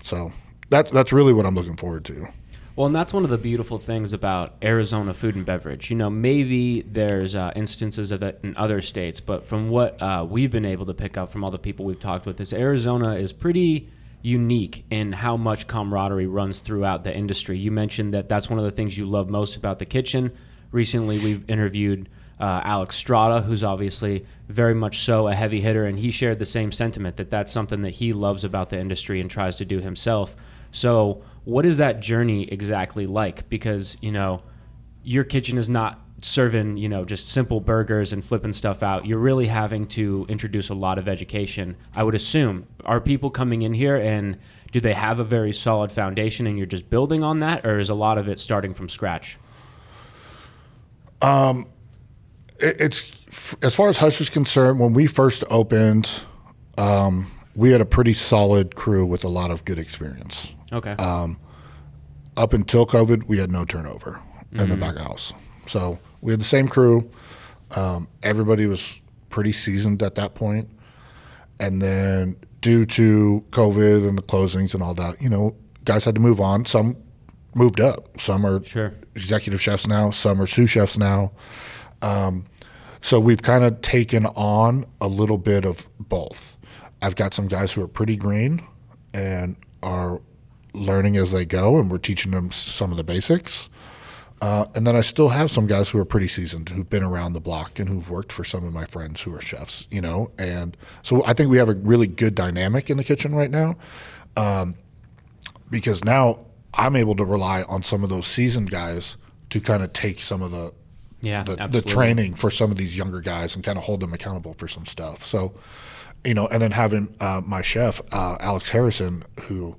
So that's really what I'm looking forward to. Well, and that's one of the beautiful things about Arizona food and beverage. Maybe there's instances of it in other states, but from what we've been able to pick up from all the people we've talked with, is Arizona is pretty unique in how much camaraderie runs throughout the industry. You mentioned that that's one of the things you love most about the kitchen. Recently, we've interviewed Alex Strada, who's obviously very much so a heavy hitter, and he shared the same sentiment that that's something that he loves about the industry and tries to do himself. So what is that journey exactly like? Because, your kitchen is not serving, just simple burgers and flipping stuff out. You're really having to introduce a lot of education, I would assume. Are people coming in here and do they have a very solid foundation and you're just building on that, or is a lot of it starting from scratch? It's as far as Hush is concerned, when we first opened, we had a pretty solid crew with a lot of good experience. Okay. Up until COVID, we had no turnover in the back of house. So we had the same crew. Everybody was pretty seasoned at that point. And then due to COVID and the closings and all that, guys had to move on. Some moved up. Some are executive chefs now. Some are sous chefs now. So we've kind of taken on a little bit of both. I've got some guys who are pretty green and are learning as they go, and we're teaching them some of the basics. And then I still have some guys who are pretty seasoned, who've been around the block and who've worked for some of my friends who are chefs, And so I think we have a really good dynamic in the kitchen right now, because now I'm able to rely on some of those seasoned guys to kind of take some of the training for some of these younger guys and kind of hold them accountable for some stuff. So, and then having my chef, Alex Harrison, who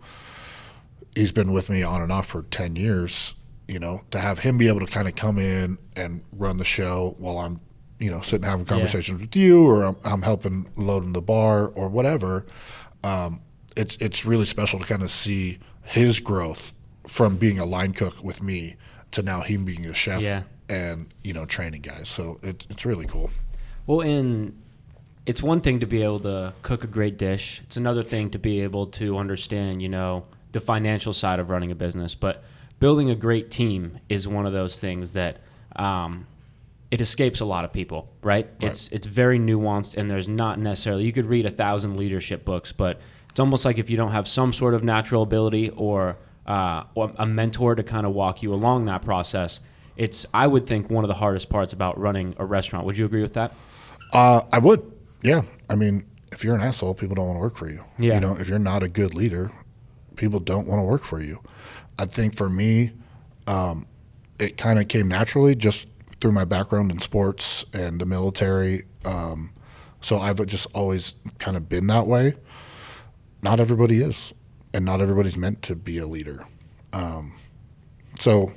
he's been with me on and off for 10 years, to have him be able to kind of come in and run the show while I'm, sitting having conversations with you, or I'm helping loading the bar or whatever. It's really special to kind of see his growth from being a line cook with me to now him being a chef and, training guys. So it's really cool. Well, it's one thing to be able to cook a great dish. It's another thing to be able to understand, the financial side of running a business. But building a great team is one of those things that it escapes a lot of people, right? It's very nuanced, and there's not necessarily, you could read 1,000 leadership books, but it's almost like if you don't have some sort of natural ability or a mentor to kind of walk you along that process, it's, I would think, one of the hardest parts about running a restaurant. Would you agree with that? I would, yeah. I mean, if you're an asshole, people don't want to work for you. Yeah. If you're not a good leader, people don't want to work for you. I think for me, it kind of came naturally just through my background in sports and the military. So I've just always kind of been that way. Not everybody is, and not everybody's meant to be a leader. So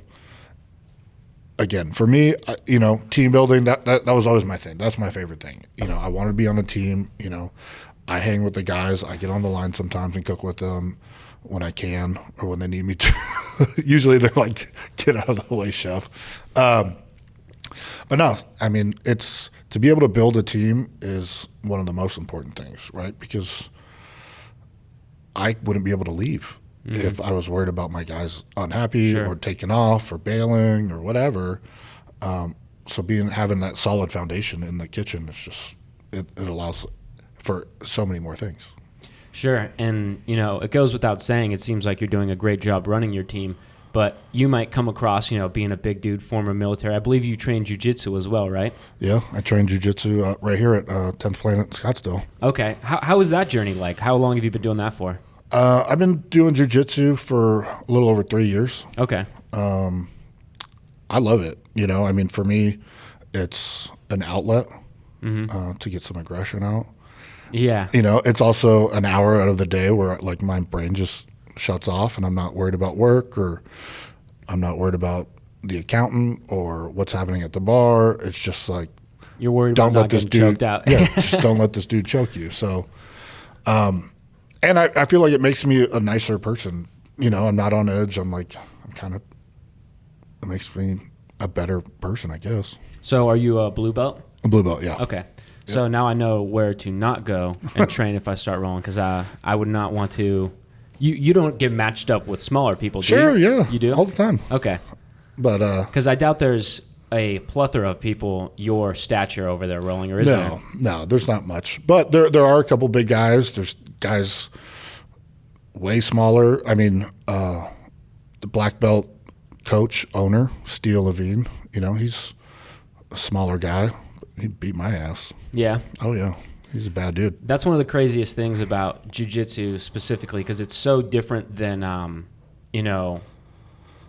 again, for me, team building, that was always my thing. That's my favorite thing. I want to be on a team. I hang with the guys. I get on the line sometimes and cook with them when I can or when they need me to. Usually they're like, get out of the way, chef. But no, I mean, it's to be able to build a team is one of the most important things, right? Because I wouldn't be able to leave if I was worried about my guys unhappy or taking off or bailing or whatever. So having that solid foundation in the kitchen is just, it allows for so many more things. Sure. And, it goes without saying, it seems like you're doing a great job running your team, but you might come across, being a big dude, former military. I believe you train jiu-jitsu as well, right? Yeah, I train jiu-jitsu right here at 10th Planet Scottsdale. Okay. How is that journey like? How long have you been doing that for? I've been doing jiu-jitsu for a little over 3 years. Okay. I love it. I mean, for me, it's an outlet to get some aggression out. Yeah. It's also an hour out of the day where like my brain just shuts off and I'm not worried about work, or I'm not worried about the accountant or what's happening at the bar. It's just like, you're worried about not getting choked out. Yeah, just don't let this dude choke you. So, and I feel like it makes me a nicer person. I'm not on edge. I'm kind of, it makes me a better person, I guess. So are you a blue belt? A blue belt, yeah. Okay. So now I know where to not go and train if I start rolling, because I would not want to. You don't get matched up with smaller people, do you? Sure, yeah. You do? All the time. Okay. But because I doubt there's a plethora of people your stature over there rolling, or is there? No, there's not much. But there are a couple big guys. There's guys way smaller. I mean, the black belt coach, owner, Steele Levine, he's a smaller guy. He beat my ass. Yeah. Oh, yeah. He's a bad dude. That's one of the craziest things about jiu-jitsu specifically, because it's so different than,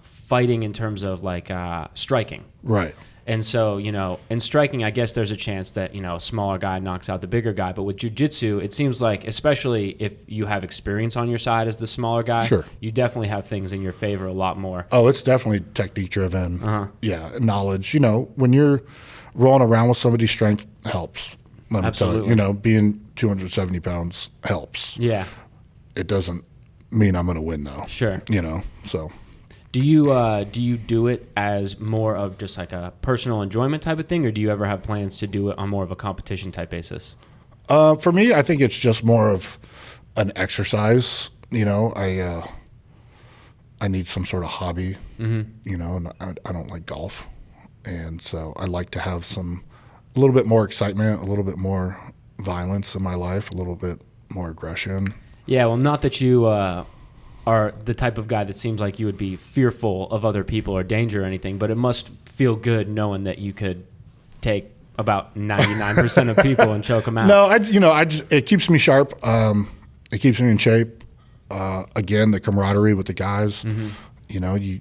fighting in terms of like striking. Right. And so, in striking, I guess there's a chance that, a smaller guy knocks out the bigger guy. But with jiu-jitsu, it seems like, especially if you have experience on your side as the smaller guy, sure, you definitely have things in your favor a lot more. Oh, it's definitely technique-driven. Yeah, knowledge. When you're rolling around with somebody, strength helps. Let me Absolutely. tell you, being 270 pounds helps. Yeah. It doesn't mean I'm going to win, though. Sure. So... Do you do it as more of just like a personal enjoyment type of thing, or do you ever have plans to do it on more of a competition type basis? For me, I think it's just more of an exercise. I need some sort of hobby. And I don't like golf, and so I like to have a little bit more excitement, a little bit more violence in my life, a little bit more aggression. Yeah, well, not that you are the type of guy that seems like you would be fearful of other people or danger or anything, but it must feel good knowing that you could take about 99% of people and choke them out. No, it keeps me sharp. It keeps me in shape. Again, the camaraderie with the guys. You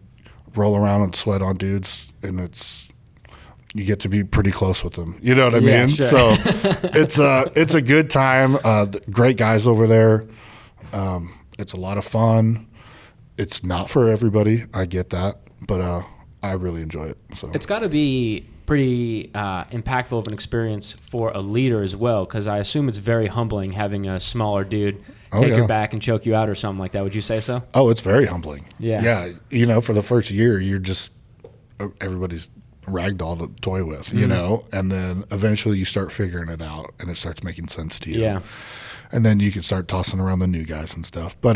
roll around and sweat on dudes, and you get to be pretty close with them. You know what I mean? Sure. So it's a good time. Great guys over there. It's a lot of fun. It's not for everybody. I get that, but I really enjoy it. So it's got to be pretty impactful of an experience for a leader as well, because I assume it's very humbling having a smaller dude take your back and choke you out or something like that. Would you say so? Oh, it's very humbling. Yeah. Yeah. For the first year, you're just everybody's ragdoll to toy with, and then eventually you start figuring it out, and it starts making sense to you. Yeah. And then you can start tossing around the new guys and stuff. But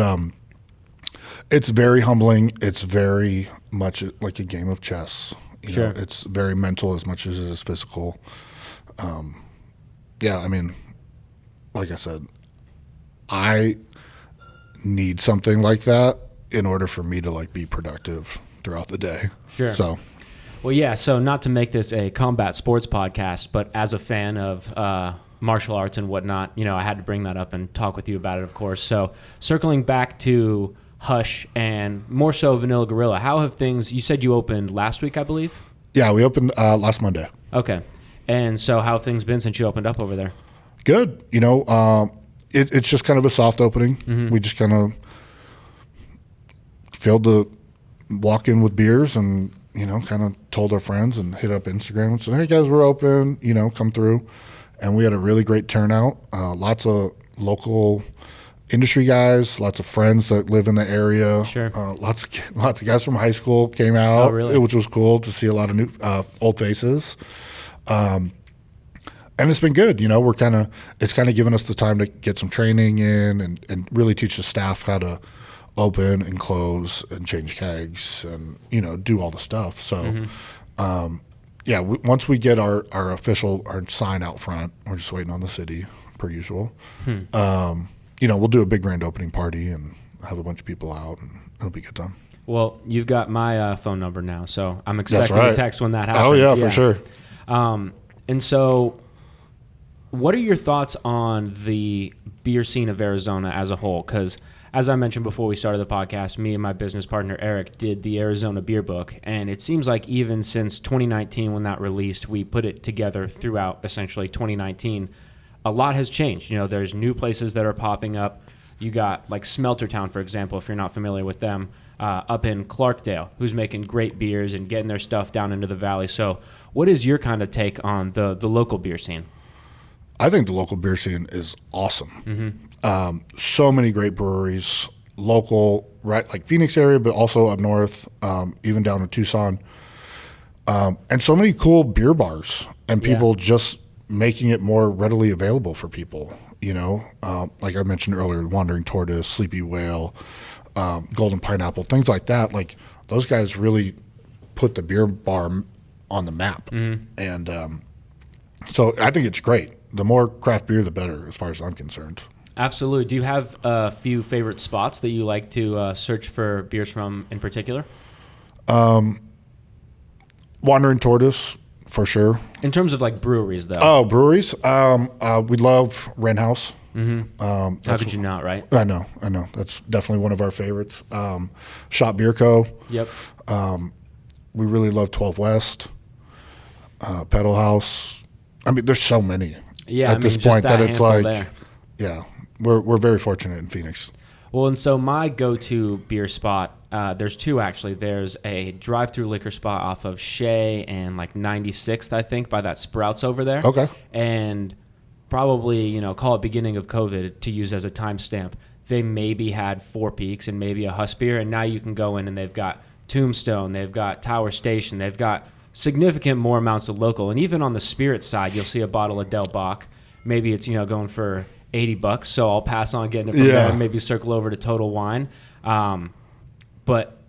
it's very humbling. It's very much like a game of chess. Sure. It's very mental as much as it is physical. Like I said, I need something like that in order for me to like be productive throughout the day. Sure. So. Well, yeah. So not to make this a combat sports podcast, but as a fan of martial arts and whatnot, I had to bring that up and talk with you about it, of course. So circling back to Hush and more so Vanilla Gorrila, how have things, you said you opened last week, I believe? Yeah, we opened last Monday. Okay. And so how have things been since you opened up over there? Good. It's just kind of a soft opening. We just kind of filled the walk-in with beers and, kind of told our friends and hit up Instagram and said, hey guys, we're open, come through. And we had a really great turnout. Lots of local industry guys, lots of friends that live in the area. Sure. Lots of guys from high school came out, which was cool to see a lot of new old faces. And it's been good. It's kind of given us the time to get some training in and really teach the staff how to open and close and change kegs and do all the stuff. So. Yeah, once we get our sign out front, we're just waiting on the city, per usual. We'll do a big grand opening party and have a bunch of people out, and it'll be a good time. Well, you've got my phone number now, so I'm expecting a text when that happens. Oh, yeah, for sure. And so what are your thoughts on the beer scene of Arizona as a whole? Because as I mentioned before we started the podcast, me and my business partner, Eric, did the Arizona Beer Book. And it seems like even since 2019, when that released, we put it together throughout essentially 2019. A lot has changed. There's new places that are popping up. You got like Smeltertown, for example, if you're not familiar with them, up in Clarkdale, who's making great beers and getting their stuff down into the valley. So what is your kind of take on the local beer scene? I think the local beer scene is awesome. So many great breweries, local, right, like Phoenix area, but also up north, even down in Tucson. And so many cool beer bars and people just making it more readily available for people, like I mentioned earlier, Wandering Tortoise, Sleepy Whale, Golden Pineapple, things like that. Like those guys really put the beer bar on the map. And so I think it's great. The more craft beer, the better, as far as I'm concerned. Absolutely. Do you have a few favorite spots that you like to search for beers from in particular? Wandering Tortoise, for sure. In terms of like breweries, though. Oh, breweries. We love Wren House. How could you not, right? I know. That's definitely one of our favorites. Shop Beer Co. Yep. We really love 12 West, Pedal House. I mean, there's so many at this point that it's like, there. Yeah, we're very fortunate in Phoenix. Well, and so my go-to beer spot, there's two actually. There's a drive-through liquor spot off of Shea and like 96th, I think, by that Sprouts over there. Okay. And probably, call it beginning of COVID to use as a timestamp. They maybe had Four Peaks and maybe a Huss beer, and now you can go in and they've got Tombstone, they've got Tower Station, they've got significant more amounts of local. And even on the spirit side, you'll see a bottle of Del Bach. Maybe it's, going for $80, so I'll pass on getting it from there and maybe circle over to Total Wine. But,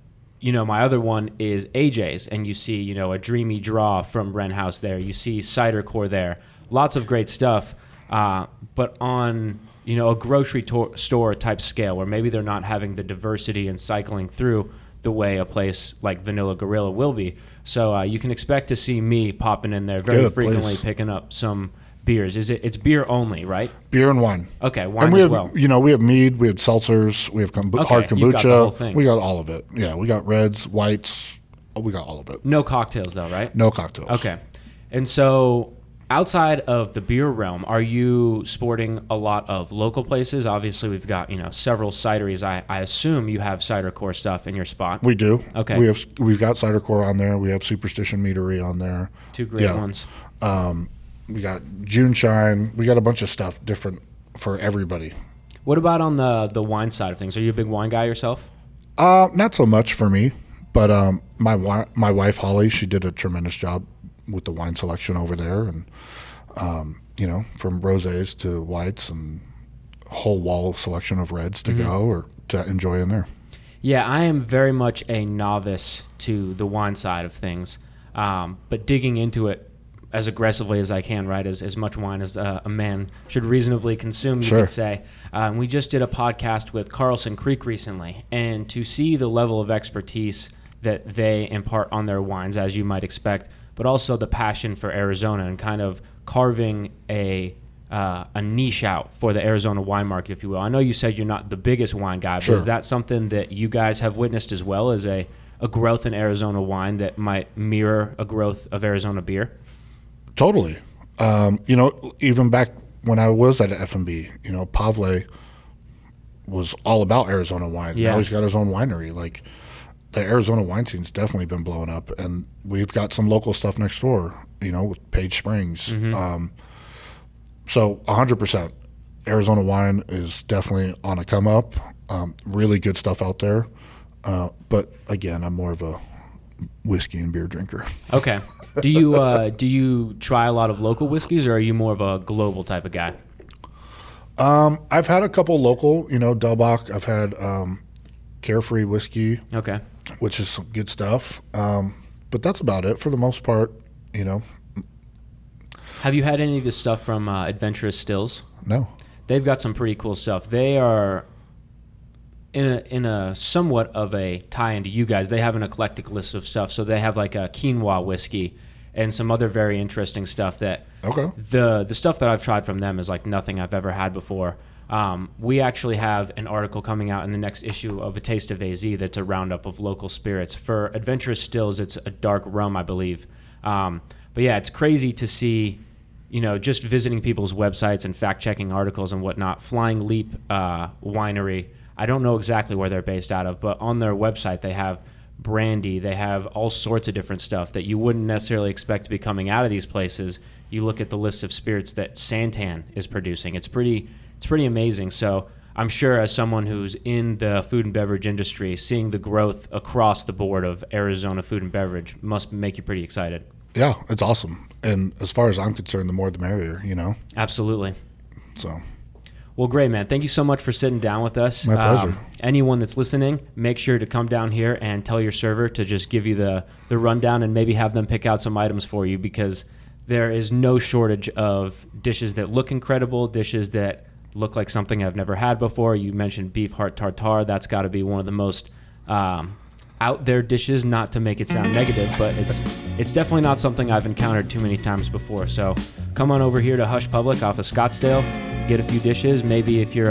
my other one is AJ's, and you see, a Dreamy Draw from Wren House there. You see Cider Core there. Lots of great stuff. But on, a grocery store type scale where maybe they're not having the diversity and cycling through the way a place like Vanilla Gorrila will be. So you can expect to see me popping in there very frequently, picking up some beers. It's beer only, right? Beer and wine. Okay, wine as well. We have mead, we have seltzers, we have hard kombucha. You've got the whole thing. We got all of it. Yeah, we got reds, whites. We got all of it. No cocktails though, right? No cocktails. Okay. And so outside of the beer realm, are you sporting a lot of local places? Obviously, we've got, several cideries. I assume you have Cider Core stuff in your spot. We do. Okay. We've got Cider Core on there. We have Superstition Meadery on there. Two great ones. We got June Shine. We got a bunch of stuff different for everybody. What about on the wine side of things? Are you a big wine guy yourself? Not so much for me, but my wife Holly, she did a tremendous job with the wine selection over there, and from rosés to whites and a whole wall selection of reds to go or to enjoy in there. Yeah, I am very much a novice to the wine side of things, but digging into it as aggressively as I can, right? As much wine as a man should reasonably consume, you could say. We just did a podcast with Carlson Creek recently, and to see the level of expertise that they impart on their wines, as you might expect, but also the passion for Arizona and kind of carving a niche out for the Arizona wine market, if you will. I know you said you're not the biggest wine guy, but is that something that you guys have witnessed as well as a growth in Arizona wine that might mirror a growth of Arizona beer? Totally. Even back when I was at F&B, Pavle was all about Arizona wine. Yeah. Now he's got his own winery. Like, the Arizona wine scene's definitely been blowing up, and we've got some local stuff next door, with Page Springs. So 100%, Arizona wine is definitely on a come up. Really good stuff out there. But again, I'm more of a whiskey and beer drinker. Okay. Do you try a lot of local whiskeys, or are you more of a global type of guy? I've had a couple local, Del Bach. I've had Carefree whiskey. Okay. Which is some good stuff. But that's about it for the most part, Have you had any of this stuff from Adventurous Stills? No. They've got some pretty cool stuff. They are in a somewhat of a tie-in to you guys. They have an eclectic list of stuff. So they have like a quinoa whiskey and some other very interesting stuff that the stuff that I've tried from them is like nothing I've ever had before. We actually have an article coming out in the next issue of A Taste of AZ that's a roundup of local spirits. For Adventurous Stills, it's a dark rum, I believe. But yeah, it's crazy to see, just visiting people's websites and fact-checking articles and whatnot. Flying Leap Winery, I don't know exactly where they're based out of, but on their website they have brandy, they have all sorts of different stuff that you wouldn't necessarily expect to be coming out of these places. You look at the list of spirits that Santan is producing. It's pretty amazing. So I'm sure as someone who's in the food and beverage industry, seeing the growth across the board of Arizona food and beverage must make you pretty excited. Yeah, it's awesome. And as far as I'm concerned, the more the merrier, Absolutely. So. Well, great, man. Thank you so much for sitting down with us. My pleasure. Anyone that's listening, make sure to come down here and tell your server to just give you the rundown and maybe have them pick out some items for you, because there is no shortage of dishes that look incredible, dishes that look like something I've never had before. You mentioned beef heart tartare. That's got to be one of the most out there dishes, not to make it sound negative, but it's definitely not something I've encountered too many times before. So come on over here to Hush Public off of Scottsdale, get a few dishes. Maybe if you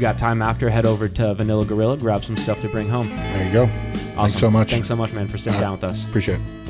got time after, head over to Vanilla Gorrila, grab some stuff to bring home. There you go. Awesome. Thanks so much. Thanks so much, man, for sitting down with us. Appreciate it.